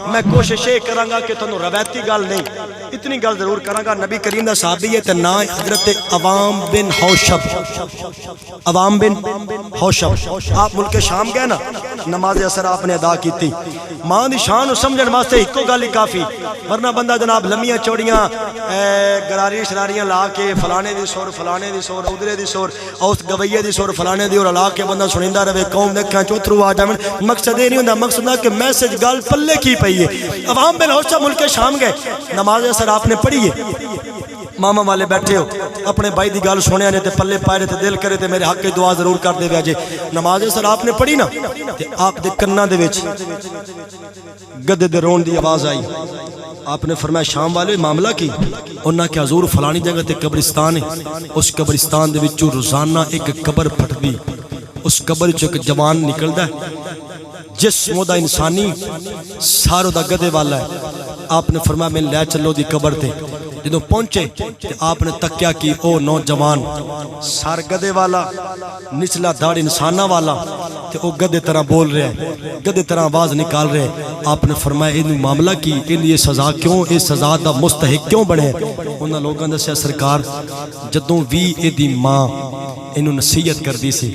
میں کوشش یہ کرانگا کہ تنو روایتی گل نہیں اتنی گل ضرور کرانگا نبی کریم دا صحابی ہے تے نا حضرت عوام بن حوشب عوام بن حوشب آپ ملک شام گئے نا نماز اثر آپ نے ادا کی تھی ماں دی شان سمجھن واسطے ایکو گل ہی کافی ورنہ بندہ جناب لمیاں چوڑیاں گراریاں شراریاں لا کے فلانے دی سور فلانے دی سور ادھرے دی سور اوس گویے دی سور فلانے دی اور لا کے بندہ سنیندا رہے قوم دے کھاں چوتھرو آ جاون مقصد یہ نہیں ہوندا مقصد ہے کہ میسج گل پلے کی پئی ہے عوام بن حوشب ملک شام گئے نماز اثر آپ نے پڑھی ہے ماما والے بیٹھے ہو اپنے بھائی دی گل سنیا نے تے پلے پائے تے دل کرے تے میرے حق کی دعا ضرور کر دے ویجے نماز اثر آپ نے پڑھی نا تے آپ دے کناں دے وچ گدے دے رون دی آواز آئی آپ نے فرمایا شام والے معاملہ کی انہاں کہ حضور فلانی جگہ تے قبرستان ہے اس قبرستان دے وچوں روزانہ ایک قبر پھٹدی اس قبر چوں ایک جوان نکلدا ہے جسم دا انسانی سارو دا گدے والا ہے آپ نے فرمایا میں لے چلو دی قبر تے جدوں پہنچے تے آپ نے تکیا کی او نوجوان سار گدے والا نچلا داڑ انسانہ والا تے او گدے طرح بول رہے ہیں گدے طرح آواز نکال رہے ہیں آپ نے فرمایا انہوں معاملہ کی ان یہ سزا کیوں یہ سزا دا مستحق کیوں بڑھے انہاں لوگوں نے سرکار جدوں وی اے دی ماں انہوں نصیحت کر دی سی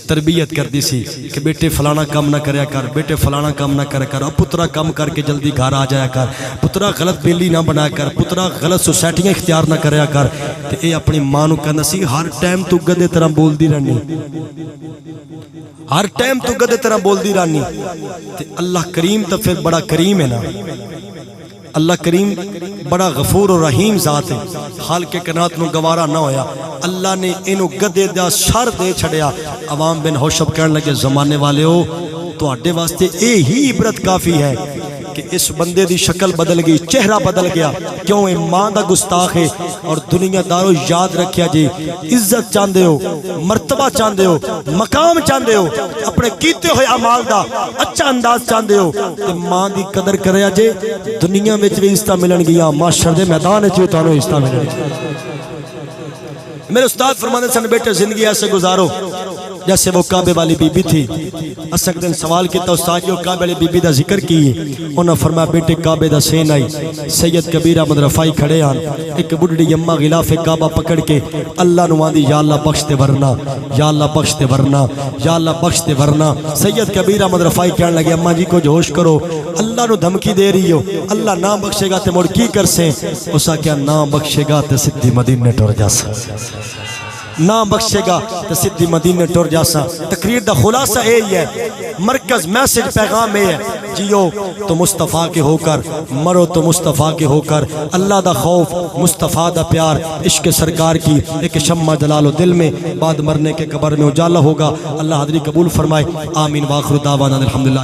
تربیت کر دی سی کہ بیٹے فلانا کام نہ کریا کر بیٹے فلانا کام نہ کریا کر پترا کام کر کے جلدی گھر آ جایا کر پترا غلط بیلی نہ بنایا کر پترا غلط سوسائٹیاں اختیار نہ کریا کر تے اے اپنی ماں نو کہندا سی ہر ٹائم تو گدے طرح بول دی رہنی ہر ٹائم تو گدے طرح بول دی رہنی تے اللہ کریم تو پھر بڑا کریم ہے نا اللہ کریم بڑا غفور و رحیم ذات ہے حال کے کنات نو گوارا نہ ہویا اللہ نے انو گدے دا شر دے چھڑیا عوام بن حوشب کہنے لگے زمانے والے ہو تو اڈے واسطے اے ہی عبرت کافی ہے کہ اس بندے دی شکل بدل گئی چہرہ بدل گیا کیوں اے ماں دا گستاخ ہے اور دنیا دارو یاد رکھیا جی عزت چاندے ہو مرتبہ چاندے ہو مقام چاندے ہو اپنے کیتے ہوئے اعمال دا اچھا انداز چاندے ہو تے ماں دی قدر کریا جے دنیا میں بھی عزت ملن گیا معاشر دے میدان چ تانوں عزت ملن گیا میرے استاد فرماتے سن بیٹے زندگی ایسے گزارو جیسے وہ کعبے والی بی بی تھی اسک دن سوال کیتا استاد جو کعبے والی بی بی دا ذکر کی انہاں فرمایا بیٹے کعبے دا سین آئی سید کبیر احمد رفائی کھڑے آن ایک بڑھڑی اماں غلاف کعبہ پکڑ کے اللہ نو آندی یا اللہ بخش دے ورنا یا اللہ بخش دے ورنا یا اللہ بخش دے ورنا سید کبیر احمد رفائی کہنے لگے اماں جی کو جوش کرو اللہ نو دھمکی دے رہی ہو اللہ نہ بخشے گا تے مڑ کی کر سے اسا کیا نہ بخشے گا تے سدھی مدینے ٹر جاسا نہ بخشے گا تو سدھی مدینے ٹر جاسا تقریر دا خلاصہ اے ہی ہے مرکز میسج پیغام اے ہے جیو تو مصطفیٰ کے ہو کر مرو تو مصطفیٰ کے ہو کر اللہ دا خوف مصطفیٰ دا پیار عشق سرکار کی ایک شمع جلال و دل میں بعد مرنے کے قبر میں اجالا ہوگا اللہ حاضری قبول فرمائے آمین واخر دعوانا الحمدللہ